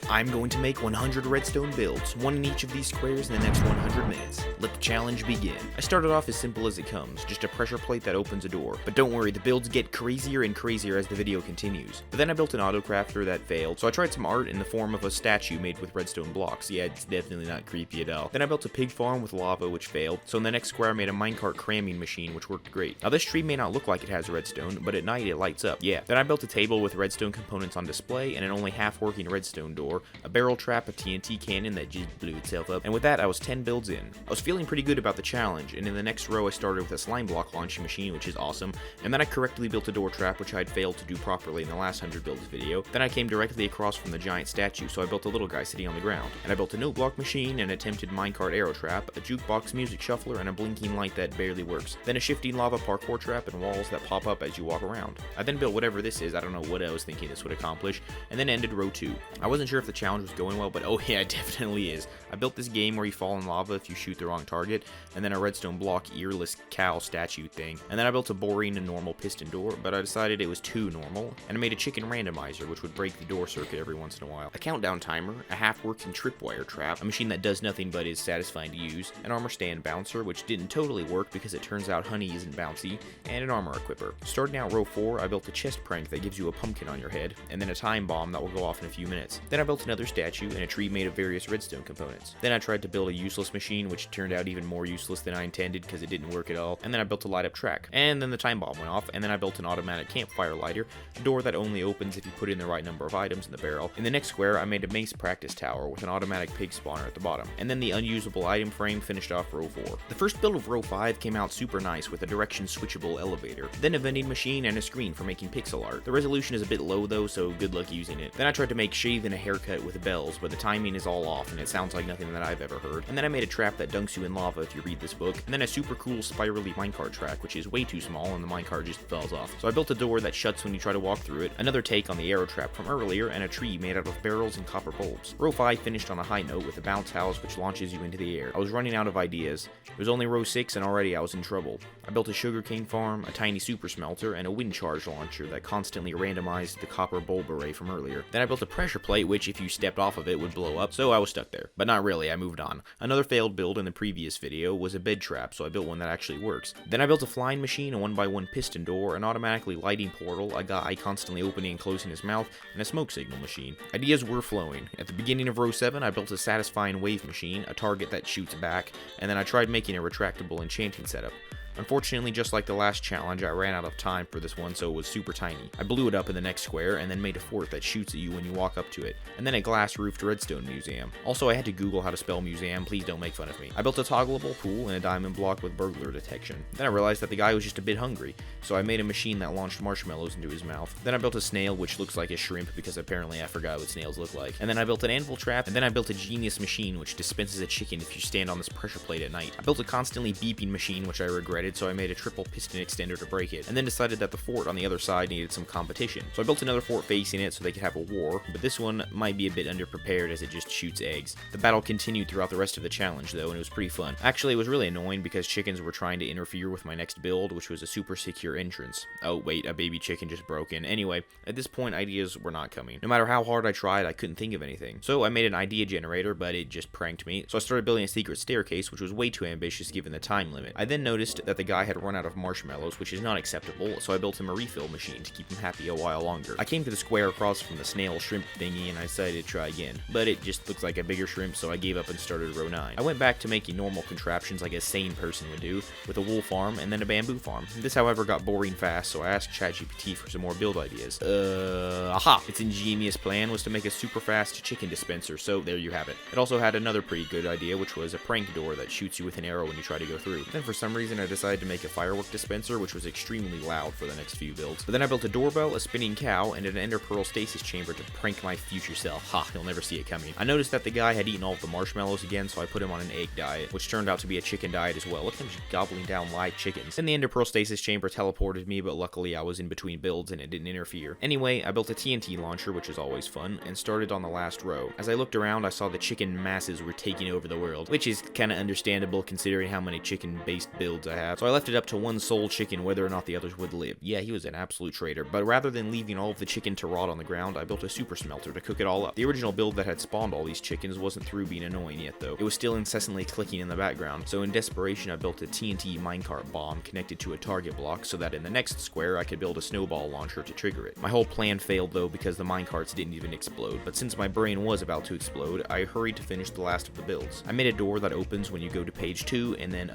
I'm going to make 100 redstone builds, one in each of these squares in the next 100 minutes. Let the challenge begin. I started off as simple as it comes, just a pressure plate that opens a door. But don't worry, the builds get crazier and crazier as the video continues. But then I built an auto crafter that failed, so I tried some art in the form of a statue made with redstone blocks. Yeah, it's definitely not creepy at all. Then I built a pig farm with lava, which failed. So in the next square I made a minecart cramming machine, which worked great. Now this tree may not look like it has redstone, but at night it lights up. Yeah. Then I built a table with redstone components on display and an only half working redstone door, a barrel trap, a TNT cannon that just blew itself up, and with that I was 10 builds in. I was feeling pretty good about the challenge, and in the next row I started with a slime block launching machine, which is awesome, and then I correctly built a door trap, which I had failed to do properly in the last 100 builds video. Then I came directly across from the giant statue, so I built a little guy sitting on the ground, and I built a note block machine, an attempted minecart arrow trap, a jukebox music shuffler, and a blinking light that barely works, then a shifting lava parkour trap and walls that pop up as you walk around. I then built whatever this is, I don't know what I was thinking this would accomplish, and then ended row 2. I wasn't sure if the challenge was going well, but oh yeah, it definitely is. I built this game where you fall in lava if you shoot the wrong target, and then a redstone block earless cow statue thing, and then I built a boring and normal piston door, but I decided it was too normal, and I made a chicken randomizer which would break the door circuit every once in a while, a countdown timer, a half-working tripwire trap, a machine that does nothing but is satisfying to use, an armor stand bouncer which didn't totally work because it turns out honey isn't bouncy, and an armor equipper. Starting out row 4, I built a chest prank that gives you a pumpkin on your head, and then a time bomb that will go off in a few minutes. Then I built another statue and a tree made of various redstone components. Then I tried to build a useless machine, which turned out even more useless than I intended because it didn't work at all. And then I built a light up track. And then the time bomb went off, and then I built an automatic campfire lighter, a door that only opens if you put in the right number of items in the barrel. In the next square, I made a mace practice tower with an automatic pig spawner at the bottom. And then the unusable item frame finished off row 4. The first build of row 5 came out super nice with a direction switchable elevator, then a vending machine and a screen for making pixel art. The resolution is a bit low though, so good luck using it. Then I tried to make shave and a haircut with bells, but the timing is all off and it sounds like nothing that I've ever heard. And then I made a trap that dunks you in lava if you read this book, and then a super cool spirally minecart track, which is way too small and the minecart just falls off. So I built a door that shuts when you try to walk through it, another take on the arrow trap from earlier, and a tree made out of barrels and copper bulbs. Row 5 finished on a high note with a bounce house which launches you into the air. I was running out of ideas. It was only row 6 and already I was in trouble. I built a sugarcane farm, a tiny super smelter, and a wind charge launcher that constantly randomized the copper bulb array from earlier. Then I built a pressure plate which if you stepped off of it would blow up, so I was stuck there. But not really, I moved on. Another failed build in the previous video was a bed trap, so I built one that actually works. Then I built a flying machine, a 1x1 piston door, an automatically lighting portal, a guy constantly opening and closing his mouth, and a smoke signal machine. Ideas were flowing. At the beginning of row 7, I built a satisfying wave machine, a target that shoots back, and then I tried making a retractable enchanting setup. Unfortunately, just like the last challenge, I ran out of time for this one, so it was super tiny. I blew it up in the next square, and then made a fort that shoots at you when you walk up to it, and then a glass-roofed redstone museum. Also, I had to Google how to spell museum, please don't make fun of me. I built a toggleable pool and a diamond block with burglar detection. Then I realized that the guy was just a bit hungry, so I made a machine that launched marshmallows into his mouth. Then I built a snail, which looks like a shrimp, because apparently I forgot what snails look like. And then I built an anvil trap, and then I built a genius machine, which dispenses a chicken if you stand on this pressure plate at night. I built a constantly beeping machine, which I regretted, so I made a triple piston extender to break it, and then decided that the fort on the other side needed some competition. So I built another fort facing it so they could have a war, but this one might be a bit underprepared as it just shoots eggs. The battle continued throughout the rest of the challenge though, and it was pretty fun. Actually, it was really annoying because chickens were trying to interfere with my next build, which was a super secure entrance. Oh wait, a baby chicken just broke in. Anyway, at this point ideas were not coming. No matter how hard I tried, I couldn't think of anything. So I made an idea generator, but it just pranked me. So I started building a secret staircase, which was way too ambitious given the time limit. I then noticed that the guy had run out of marshmallows, which is not acceptable, so I built him a refill machine to keep him happy a while longer. I came to the square across from the snail shrimp thingy and I decided to try again, but it just looks like a bigger shrimp, so I gave up and started row 9. I went back to making normal contraptions like a sane person would do, with a wool farm and then a bamboo farm. This however got boring fast, so I asked ChatGPT for some more build ideas. Aha! Its ingenious plan was to make a super fast chicken dispenser, so there you have it. It also had another pretty good idea, which was a prank door that shoots you with an arrow when you try to go through. Then for some reason I decided to make a firework dispenser, which was extremely loud for the next few builds. But then I built a doorbell, a spinning cow, and an ender pearl stasis chamber to prank my future self. Ha, you'll never see it coming. I noticed that the guy had eaten all of the marshmallows again, so I put him on an egg diet, which turned out to be a chicken diet as well. Look at him just gobbling down live chickens. Then the ender pearl stasis chamber teleported me, but luckily I was in between builds and it didn't interfere. Anyway, I built a TNT launcher, which is always fun, and started on the last row. As I looked around, I saw the chicken masses were taking over the world, which is kinda understandable considering how many chicken-based builds I have, so I left it up to one sole chicken whether or not the others would live. Yeah, he was an absolute traitor, but rather than leaving all of the chicken to rot on the ground, I built a super smelter to cook it all up. The original build that had spawned all these chickens wasn't through being annoying yet though. It was still incessantly clicking in the background, so in desperation I built a TNT minecart bomb connected to a target block so that in the next square I could build a snowball launcher to trigger it. My whole plan failed though because the minecarts didn't even explode, but since my brain was about to explode, I hurried to finish the last of the builds. I made a door that opens when you go to page 2, and then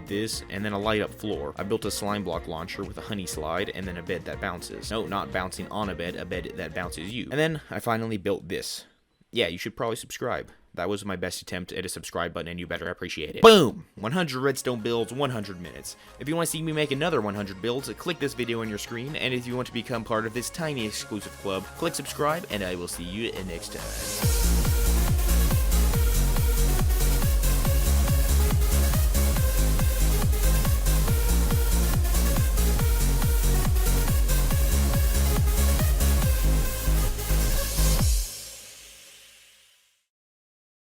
this, and then a light up floor. I built a slime block launcher with a honey slide, and then a bed that bounces. No, not bouncing on a bed that bounces you. And then I finally built this. Yeah, you should probably subscribe. That was my best attempt at a subscribe button, and you better appreciate it. Boom! 100 redstone builds, 100 minutes. If you want to see me make another 100 builds, click this video on your screen, and if you want to become part of this tiny exclusive club, click subscribe, and I will see you next time.